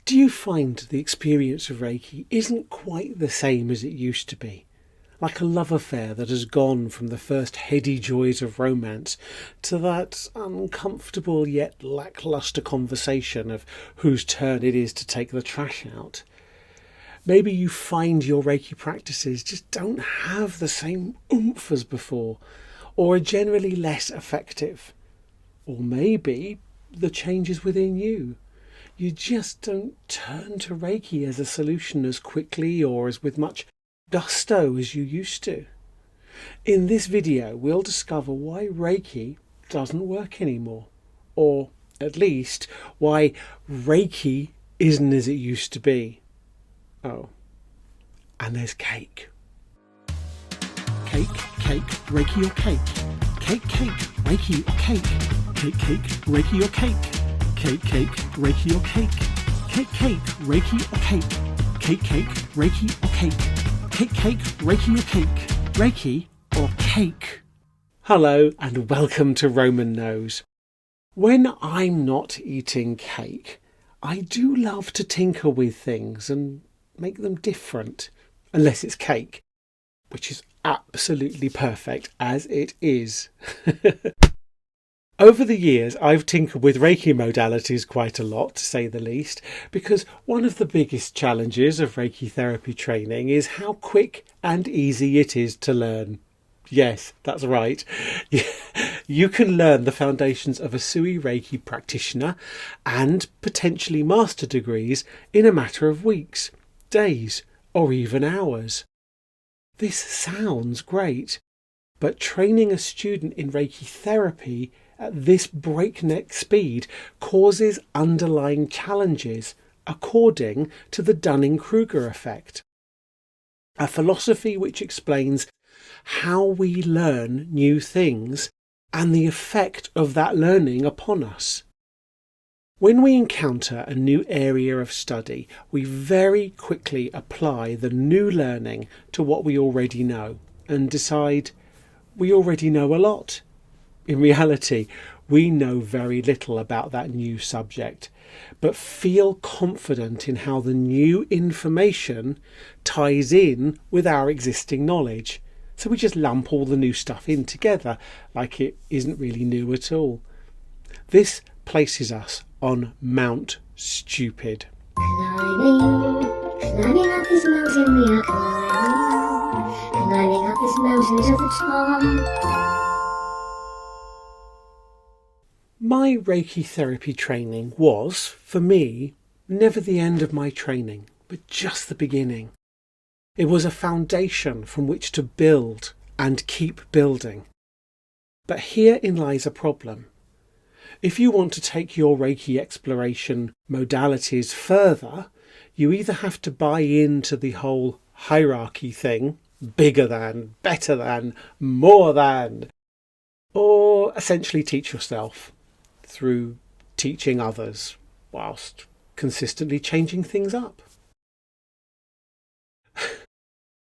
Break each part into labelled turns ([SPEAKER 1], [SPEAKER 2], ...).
[SPEAKER 1] Do you find the experience of Reiki isn't quite the same as it used to be? Like a love affair that has gone from the first heady joys of romance to that uncomfortable yet lacklustre conversation of whose turn it is to take the trash out. Maybe you find your Reiki practices just don't have the same oomph as before, or are generally less effective. Or maybe the change is within you. You just don't turn to Reiki as a solution as quickly or as with much gusto as you used to. In this video, we'll discover why Reiki doesn't work anymore, or at least why Reiki isn't as it used to be. Oh, and there's cake. Cake, Reiki or cake? Cake, Reiki or cake? Cake, Reiki or cake? Cake, Reiki or cake? Cake, Reiki or cake? Cake, Reiki or cake? Cake, Reiki or cake? Reiki or cake? Hello and welcome to Roman Knows. When I'm not eating cake, I do love to tinker with things and make them different, unless it's cake, which is absolutely perfect as it is. Over the years, I've tinkered with Reiki modalities quite a lot, to say the least, because one of the biggest challenges of Reiki therapy training is how quick and easy it is to learn. Yes, that's right. You can learn the foundations of a Sui Reiki practitioner and potentially master degrees in a matter of weeks, days, or even hours. This sounds great, but training a student in Reiki therapy at this breakneck speed causes underlying challenges, according to the Dunning-Kruger effect, a philosophy which explains how we learn new things and the effect of that learning upon us. When we encounter a new area of study, we very quickly apply the new learning to what we already know and decide we already know a lot. In reality, we know very little about that new subject, but feel confident in how the new information ties in with our existing knowledge. So we just lump all the new stuff in together like it isn't really new at all. This places us on Mount Stupid.
[SPEAKER 2] Climbing up this mountain we are climbing up this mountain to the top.
[SPEAKER 1] My Reiki therapy training was, for me, never the end of my training, but just the beginning. It was a foundation from which to build and keep building. But herein lies a problem. If you want to take your Reiki exploration modalities further, you either have to buy into the whole hierarchy thing, bigger than, better than, more than, or essentially teach yourself through teaching others whilst consistently changing things up.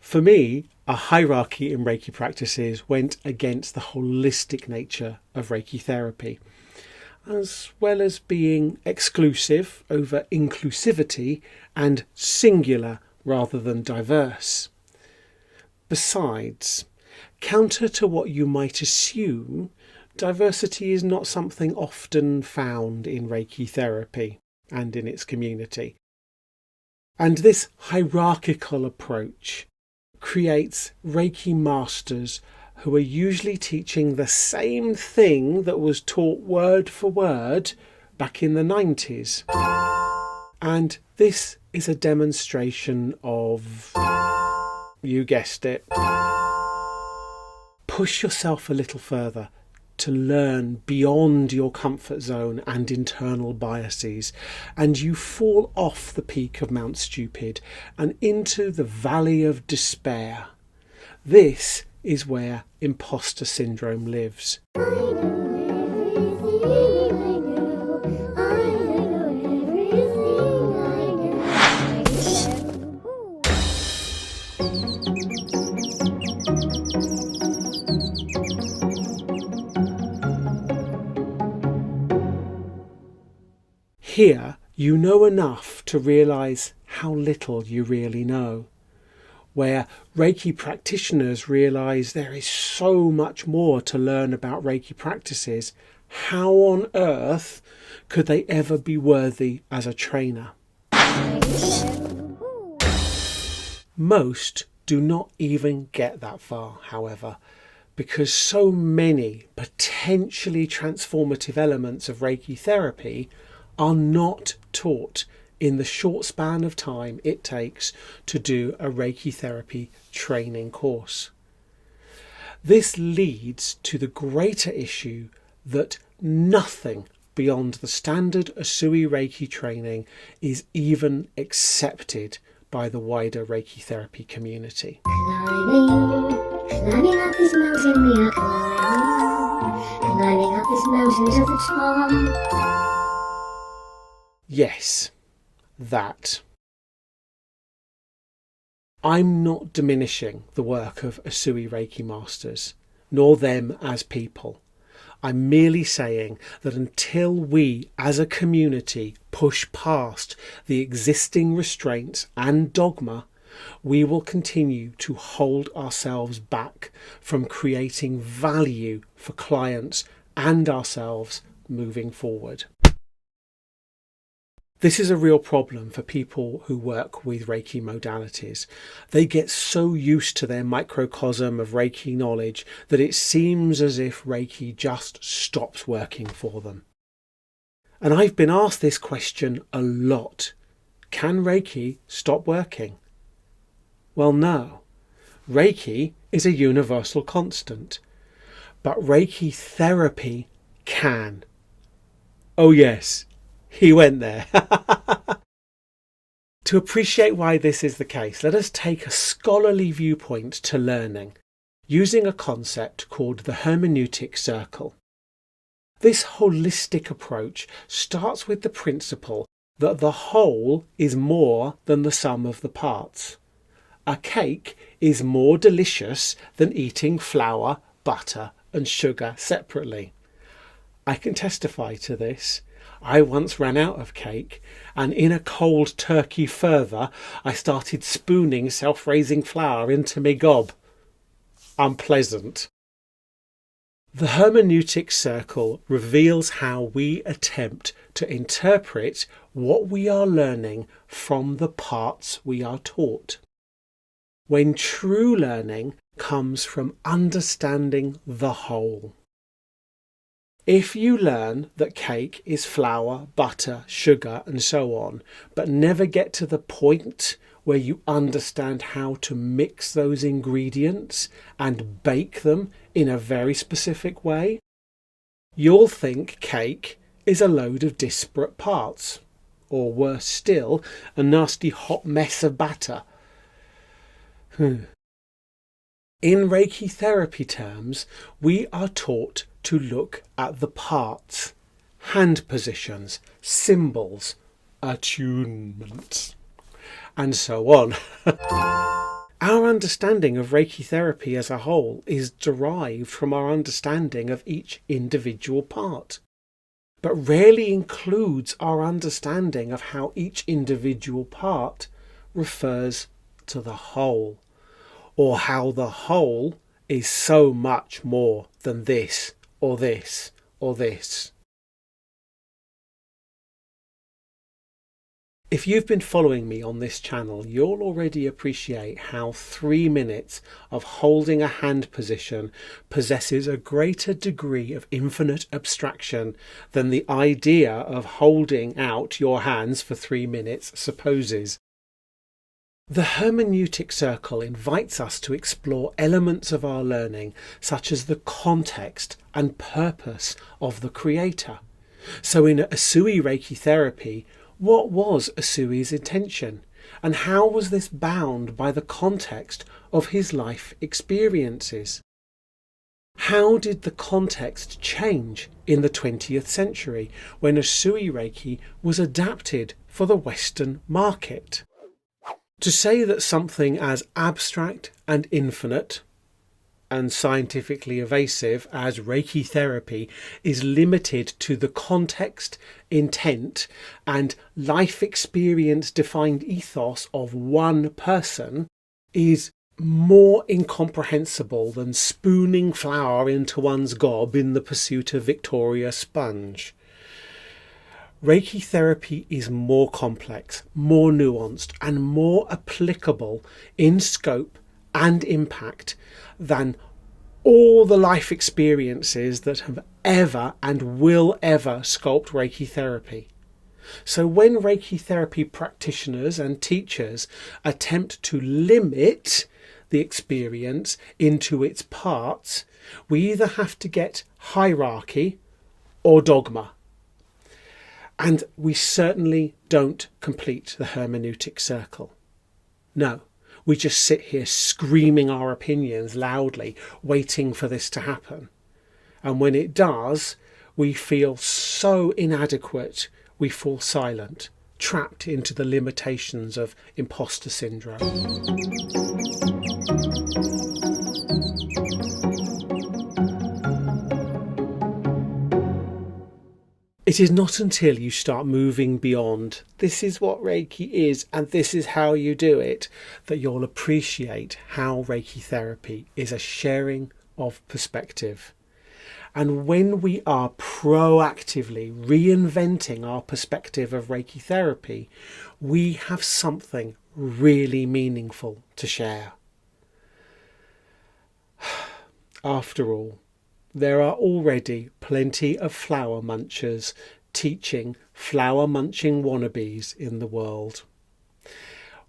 [SPEAKER 1] For me, a hierarchy in Reiki practices went against the holistic nature of Reiki therapy, as well as being exclusive over inclusivity and singular rather than diverse. Besides, counter to what you might assume, diversity is not something often found in Reiki therapy and in its community. And this hierarchical approach creates Reiki masters who are usually teaching the same thing that was taught word for word back in the 90s. And this is a demonstration of, you guessed it, push yourself a little further to learn beyond your comfort zone and internal biases, and you fall off the peak of Mount Stupid and into the valley of despair. This is where imposter syndrome lives. Here, you know enough to realise how little you really know, where Reiki practitioners realise there is so much more to learn about Reiki practices. How on earth could they ever be worthy as a trainer? Most do not even get that far, however, because so many potentially transformative elements of Reiki therapy are not taught in the short span of time it takes to do a Reiki therapy training course. This leads to the greater issue that nothing beyond the standard Usui Reiki training is even accepted by the wider Reiki therapy community.
[SPEAKER 2] Climbing up this mountain we are climbing up this mountain to the top.
[SPEAKER 1] Yes, that. I'm not diminishing the work of Usui Reiki masters, nor them as people. I'm merely saying that until we as a community push past the existing restraints and dogma, we will continue to hold ourselves back from creating value for clients and ourselves moving forward. This is a real problem for people who work with Reiki modalities. They get so used to their microcosm of Reiki knowledge that it seems as if Reiki just stops working for them. And I've been asked this question a lot. Can Reiki stop working? Well, no. Reiki is a universal constant. But Reiki therapy can. Oh yes. He went there. To appreciate why this is the case, let us take a scholarly viewpoint to learning, using a concept called the hermeneutic circle. This holistic approach starts with the principle that the whole is more than the sum of the parts. A cake is more delicious than eating flour, butter and sugar separately. I can testify to this. I once ran out of cake, and in a cold turkey further, I started spooning self-raising flour into me gob. Unpleasant. The hermeneutic circle reveals how we attempt to interpret what we are learning from the parts we are taught. When true learning comes from understanding the whole. If you learn that cake is flour, butter, sugar and so on, but never get to the point where you understand how to mix those ingredients and bake them in a very specific way, you'll think cake is a load of disparate parts, or worse still, a nasty hot mess of batter. In Reiki therapy terms, we are taught to look at the parts, hand positions, symbols, attunements, and so on. Our understanding of Reiki therapy as a whole is derived from our understanding of each individual part, but rarely includes our understanding of how each individual part refers to the whole, or how the whole is so much more than this, or this, or this. If you've been following me on this channel, you'll already appreciate how 3 minutes of holding a hand position possesses a greater degree of infinite abstraction than the idea of holding out your hands for 3 minutes supposes. The hermeneutic circle invites us to explore elements of our learning, such as the context and purpose of the creator. So in Usui Reiki therapy, what was Usui's intention? And how was this bound by the context of his life experiences? How did the context change in the 20th century when Usui Reiki was adapted for the Western market? To say that something as abstract and infinite, and scientifically evasive as Reiki therapy is limited to the context, intent, and life experience defined ethos of one person is more incomprehensible than spooning flour into one's gob in the pursuit of Victoria Sponge. Reiki therapy is more complex, more nuanced, and more applicable in scope and impact than all the life experiences that have ever and will ever sculpt Reiki therapy. So when Reiki therapy practitioners and teachers attempt to limit the experience into its parts, we either have to get hierarchy or dogma. And we certainly don't complete the hermeneutic circle. No, we just sit here screaming our opinions loudly, waiting for this to happen. And when it does, we feel so inadequate, we fall silent, trapped into the limitations of imposter syndrome. It is not until you start moving beyond, this is what Reiki is and this is how you do it, that you'll appreciate how Reiki therapy is a sharing of perspective. And when we are proactively reinventing our perspective of Reiki therapy, we have something really meaningful to share. After all, there are already plenty of flower munchers teaching flower munching wannabes in the world.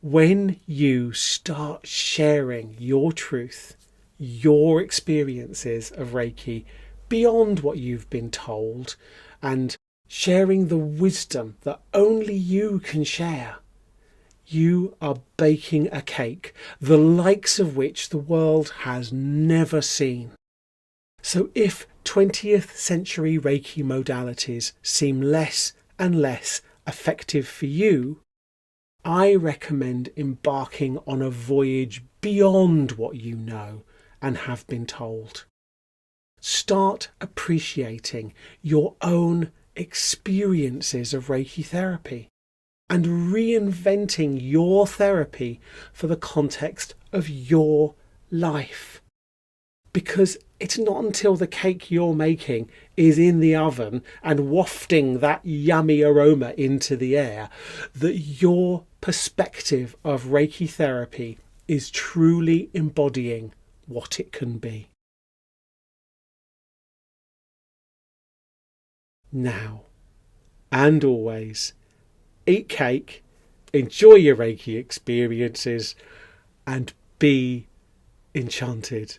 [SPEAKER 1] When you start sharing your truth, your experiences of Reiki beyond what you've been told, and sharing the wisdom that only you can share, you are baking a cake, the likes of which the world has never seen. So if 20th century Reiki modalities seem less and less effective for you, I recommend embarking on a voyage beyond what you know and have been told. Start appreciating your own experiences of Reiki therapy and reinventing your therapy for the context of your life. Because it's not until the cake you're making is in the oven and wafting that yummy aroma into the air that your perspective of Reiki therapy is truly embodying what it can be. Now, and always, eat cake, enjoy your Reiki experiences, and be enchanted.